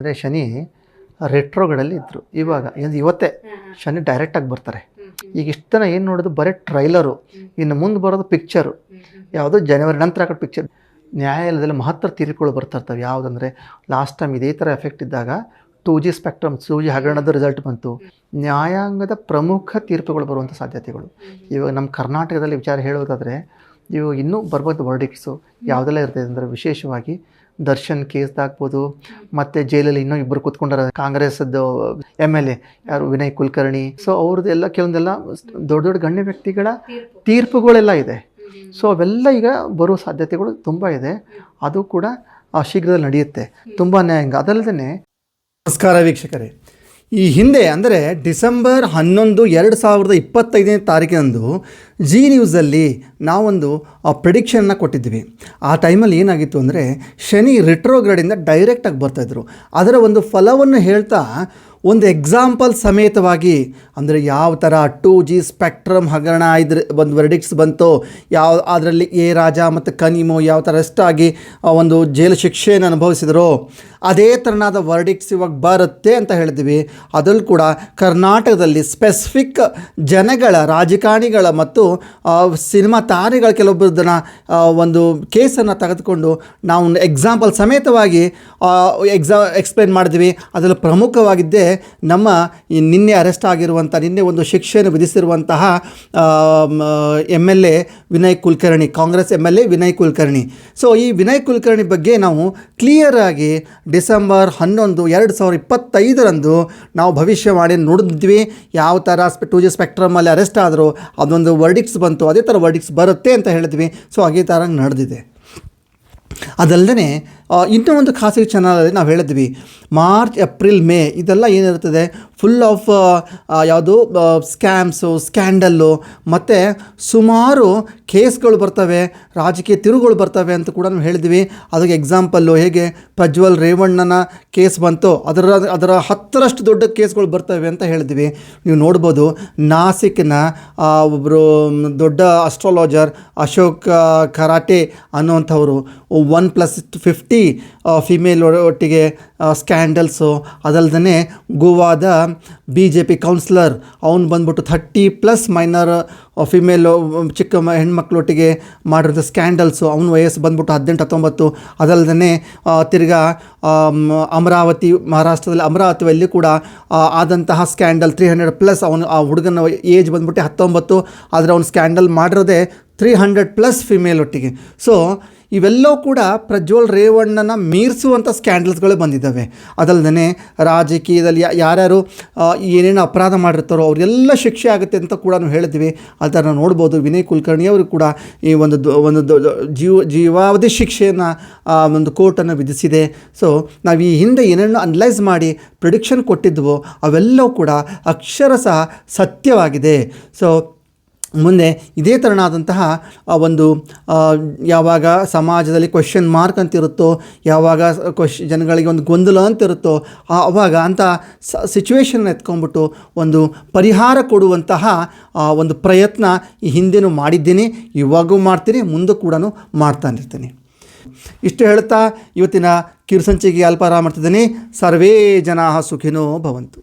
ಅಂದರೆ ಶನಿ ರೆಟ್ರೋಗಳಲ್ಲಿ ಇದ್ದರು. ಇವಾಗ ಇವತ್ತೇ ಶನಿ ಡೈರೆಕ್ಟಾಗಿ ಬರ್ತಾರೆ. ಈಗ ಇಷ್ಟು ದಿನ ಏನು ನೋಡೋದು ಬರೀ ಟ್ರೈಲರು, ಇನ್ನು ಮುಂದೆ ಬರೋದು ಪಿಕ್ಚರು. ಯಾವುದೋ ಜನವರಿ ನಂತರ ಹಾಕೋದು ಪಿಕ್ಚರ್. ನ್ಯಾಯಾಲಯದಲ್ಲಿ ಮಹತ್ತರ ತೀರ್ಪುಗಳು ಬರ್ತಾ ಇರ್ತವೆ. ಯಾವುದಂದರೆ ಲಾಸ್ಟ್ ಟೈಮ್ ಇದೇ ಥರ ಎಫೆಕ್ಟ್ ಇದ್ದಾಗ 2G ಸ್ಪೆಕ್ಟ್ರಮ್ 2G ಹಗರಣದ ರಿಸಲ್ಟ್ ಬಂತು. ನ್ಯಾಯಾಂಗದ ಪ್ರಮುಖ ತೀರ್ಪುಗಳು ಬರುವಂಥ ಸಾಧ್ಯತೆಗಳು ಇವಾಗ ನಮ್ಮ ಕರ್ನಾಟಕದಲ್ಲಿ ವಿಚಾರ ಹೇಳೋದಾದರೆ ಇವಾಗ ಇನ್ನೂ ಬರ್ಬೋದು ವರ್ಡಿಕ್ಟ್ಸು ಯಾವುದೆಲ್ಲ ಇರ್ತದೆ ಅಂದರೆ ವಿಶೇಷವಾಗಿ ದರ್ಶನ್ ಕೇಸ್ದಾಗ್ಬೋದು, ಮತ್ತು ಜೈಲಲ್ಲಿ ಇನ್ನೂ ಇಬ್ಬರು ಕೂತ್ಕೊಂಡಾರ ಕಾಂಗ್ರೆಸ್ಸದ್ದು MLA ಯಾರು ವಿನಯ್ ಕುಲಕರ್ಣಿ. ಸೊ ಅವ್ರದ್ದೆಲ್ಲ ಕೆಲವೊಂದೆಲ್ಲ ದೊಡ್ಡ ದೊಡ್ಡ ಗಣ್ಯ ವ್ಯಕ್ತಿಗಳ ತೀರ್ಪುಗಳೆಲ್ಲ ಇದೆ. ಸೊ ಅವೆಲ್ಲ ಈಗ ಬರೋ ಸಾಧ್ಯತೆಗಳು ತುಂಬ ಇದೆ. ಅದು ಕೂಡ ಶೀಘ್ರದಲ್ಲಿ ನಡೆಯುತ್ತೆ. ತುಂಬ ನ್ಯಾಯಾಂಗ. ಅದಲ್ಲದೆ ನಮಸ್ಕಾರ ವೀಕ್ಷಕರೇ, ಈ ಹಿಂದೆ ಅಂದರೆ ಡಿಸೆಂಬರ್ 11, 2025 ಜಿ ನ್ಯೂಸಲ್ಲಿ ನಾವೊಂದು ಪ್ರಿಡಿಕ್ಷನ್ನ ಕೊಟ್ಟಿದ್ವಿ. ಆ ಟೈಮಲ್ಲಿ ಏನಾಗಿತ್ತು ಅಂದರೆ ಶನಿ ರಿಟ್ರೋಗ್ರೇಡಿಂದ ಡೈರೆಕ್ಟಾಗಿ ಬರ್ತಾಯಿದ್ರು. ಅದರ ಒಂದು ಫಲವನ್ನು ಹೇಳ್ತಾ ಒಂದು ಎಕ್ಸಾಂಪಲ್ ಸಮೇತವಾಗಿ ಅಂದರೆ ಯಾವ ಥರ 2G ಸ್ಪೆಕ್ಟ್ರಮ್ ಹಗರಣ ಇದ್ರ ಒಂದು ವರ್ಡಿಕ್ಟ್ಸ್ ಬಂತೋ, ಅದರಲ್ಲಿ ಎ ರಾಜ ಮತ್ತು ಕನಿಮೋ ಯಾವ ಥರ ಅಷ್ಟಾಗಿ ಒಂದು ಜೈಲು ಶಿಕ್ಷೆಯನ್ನು ಅನುಭವಿಸಿದರೋ ಅದೇ ಥರನಾದ ವರ್ಡಿಕ್ಟ್ಸ್ ಇವಾಗ ಬರುತ್ತೆ ಅಂತ ಹೇಳಿದ್ವಿ. ಅದರಲ್ಲೂ ಕೂಡ ಕರ್ನಾಟಕದಲ್ಲಿ ಸ್ಪೆಸಿಫಿಕ್ ಜನಗಳ, ರಾಜಕಾರಣಿಗಳ ಮತ್ತು ಸಿನಿಮಾ ತಾರೆಗಳ ಕೆಲವೊಬ್ಬರದನ್ನು ಒಂದು ಕೇಸನ್ನು ತೆಗೆದುಕೊಂಡು ನಾವು ಎಕ್ಸಾಂಪಲ್ ಸಮೇತವಾಗಿ ಎಕ್ಸ್ಪ್ಲೇನ್ ಮಾಡಿದ್ವಿ. ಅದರಲ್ಲಿ ಪ್ರಮುಖವಾಗಿದ್ದೇ ನಮ್ಮ ನಿನ್ನೆ ಅರೆಸ್ಟ್ ಆಗಿರುವಂಥ, ನಿನ್ನೆ ಒಂದು ಶಿಕ್ಷೆಯನ್ನು ವಿಧಿಸಿರುವಂತಹ MLA Vinay Kulkarni, Congress MLA Vinay Kulkarni. So ಈ ವಿನಯ್ ಕುಲಕರ್ಣಿ ಬಗ್ಗೆ ನಾವು ಕ್ಲಿಯರಾಗಿ ಡಿಸೆಂಬರ್ 11, 2025 ನಾವು ಭವಿಷ್ಯವಾಣಿ ನೋಡಿದ್ವಿ. ಯಾವ ಥರ 2G ಸ್ಪೆಕ್ಟ್ರಮಲ್ಲಿ ಅರೆಸ್ಟ್ ಆದರೂ ಅದೊಂದು ವರ್ಡಿಕ್ಟ್ಸ್ ಬಂತು, ಅದೇ ಥರ ವರ್ಡಿಕ್ಟ್ಸ್ ಬರುತ್ತೆ ಅಂತ ಹೇಳಿದ್ವಿ. ಸೊ ಅದೇ ಥರ ನಡೆದಿದೆ. ಅದಲ್ಲದೆ ಇನ್ನೂ ಒಂದು ಖಾಸಗಿ ಚಾನಲಲ್ಲಿ ನಾವು ಹೇಳಿದ್ವಿ ಮಾರ್ಚ್, ಏಪ್ರಿಲ್, ಮೇ ಇದೆಲ್ಲ ಏನಿರ್ತದೆ ಫುಲ್ ಆಫ್ ಯಾವುದು ಸ್ಕ್ಯಾಮ್ಸು, ಸ್ಕ್ಯಾಂಡಲ್ಲು ಮತ್ತು ಸುಮಾರು ಕೇಸ್ಗಳು ಬರ್ತವೆ, ರಾಜಕೀಯ ತಿರುಗಳು ಬರ್ತವೆ ಅಂತ ಕೂಡ ನಾವು ಹೇಳಿದ್ವಿ. ಅದಕ್ಕೆ ಎಕ್ಸಾಂಪಲ್ಲು ಹೇಗೆ ಪ್ರಜ್ವಲ್ ರೇವಣ್ಣನ ಕೇಸ್ ಬಂತು, ಅದರ 10ರಷ್ಟು ದೊಡ್ಡ ಕೇಸ್ಗಳು ಬರ್ತವೆ ಅಂತ ಹೇಳಿದ್ವಿ. ನೀವು ನೋಡ್ಬೋದು ನಾಸಿಕ್ನ ಒಬ್ಬರು ದೊಡ್ಡ ಅಸ್ಟ್ರಾಲಜರ್ ಅಶೋಕ್ ಖರಾಟೆ ಅನ್ನುವಂಥವರು 1+50 ಫಿಮೇಲ್ ಒಟ್ಟಿಗೆ ಸ್ಕ್ಯಾಂಡಲ್ಸು. ಅದಲ್ಲದೆ ಗೋವಾದ BJP ಕೌನ್ಸಿಲರ್ ಅವನು ಬಂದ್ಬಿಟ್ಟು 30+ ಮೈನರ್ ಫಿಮೇಲ್ ಚಿಕ್ಕ ಹೆಣ್ಮಕ್ಳೊಟ್ಟಿಗೆ ಮಾಡಿರೋಂಥ ಸ್ಕ್ಯಾಂಡಲ್ಸು. ಅವನ ವಯಸ್ಸು ಬಂದ್ಬಿಟ್ಟು 18-19. ಅದಲ್ಲದೆ ತಿರ್ಗಾ ಅಮರಾವತಿ, ಮಹಾರಾಷ್ಟ್ರದಲ್ಲಿ ಅಮರಾವತಿಯಲ್ಲಿ ಕೂಡ ಆದಂತಹ ಸ್ಕ್ಯಾಂಡಲ್ 300+. ಅವನು ಆ ಹುಡುಗನ ಏಜ್ ಬಂದ್ಬಿಟ್ಟು 19, ಆದರೆ ಅವನು ಸ್ಕ್ಯಾಂಡಲ್ ಮಾಡಿರೋದೇ 300+ ಫಿಮೇಲ್ ಒಟ್ಟಿಗೆ. ಸೊ ಇವೆಲ್ಲವೂ ಕೂಡ ಪ್ರಜ್ವಲ್ ರೇವಣ್ಣನ ಮೀರಿಸುವಂಥ ಸ್ಕ್ಯಾಂಡಲ್ಸ್ಗಳೇ ಬಂದಿದ್ದಾವೆ. ಅದಲ್ಲದೆ ರಾಜಕೀಯದಲ್ಲಿ ಯಾರ್ಯಾರು ಏನೇನು ಅಪರಾಧ ಮಾಡಿರ್ತಾರೋ ಅವರೆಲ್ಲ ಶಿಕ್ಷೆ ಆಗುತ್ತೆ ಅಂತ ಕೂಡ ನಾವು ಹೇಳಿದ್ವಿ. ಅದನ್ನು ನಾವು ನೋಡ್ಬೋದು. ವಿನಯ್ ಕುಲಕರ್ಣಿ ಅವರು ಕೂಡ ಈ ಒಂದು ಜೀವಾವಧಿ ಶಿಕ್ಷೆಯನ್ನು ಒಂದು ಕೋರ್ಟನ್ನು ವಿಧಿಸಿದೆ. ಸೊ ನಾವು ಈ ಹಿಂದೆ ಏನೇನು ಅನಲೈಸ್ ಮಾಡಿ ಪ್ರಿಡಿಕ್ಷನ್ ಕೊಟ್ಟಿದ್ವೋ ಅವೆಲ್ಲವೂ ಕೂಡ ಅಕ್ಷರಶಃ ಸತ್ಯವಾಗಿದೆ. ಸೊ ಮುಂದೆ ಇದೇ ಥರನಾದಂತಹ ಒಂದು ಯಾವಾಗ ಸಮಾಜದಲ್ಲಿ ಕ್ವೆಶ್ಚನ್ ಮಾರ್ಕ್ ಅಂತಿರುತ್ತೋ, ಯಾವಾಗ ಜನಗಳಿಗೆ ಒಂದು ಗೊಂದಲ ಅಂತಿರುತ್ತೋ ಆವಾಗ ಅಂಥ ಸಿಚುವೇಶನ್ ಎತ್ಕೊಂಡ್ಬಿಟ್ಟು ಒಂದು ಪರಿಹಾರ ಕೊಡುವಂತಹ ಒಂದು ಪ್ರಯತ್ನ ಈ ಹಿಂದೆನೂ ಮಾಡಿದ್ದೀನಿ, ಇವಾಗೂ ಮಾಡ್ತೀನಿ, ಮುಂದೆ ಕೂಡ ಮಾಡ್ತಾನಿರ್ತೀನಿ. ಇಷ್ಟು ಹೇಳ್ತಾ ಇವತ್ತಿನ ಕಿರುಸಂಚಿಕೆಗೆ ಅಲ್ಪಾರಾಮ ಮಾಡ್ತಿದ್ದೀನಿ. ಸರ್ವೇ ಜನಾಃ ಸುಖಿನೋ ಭವಂತು.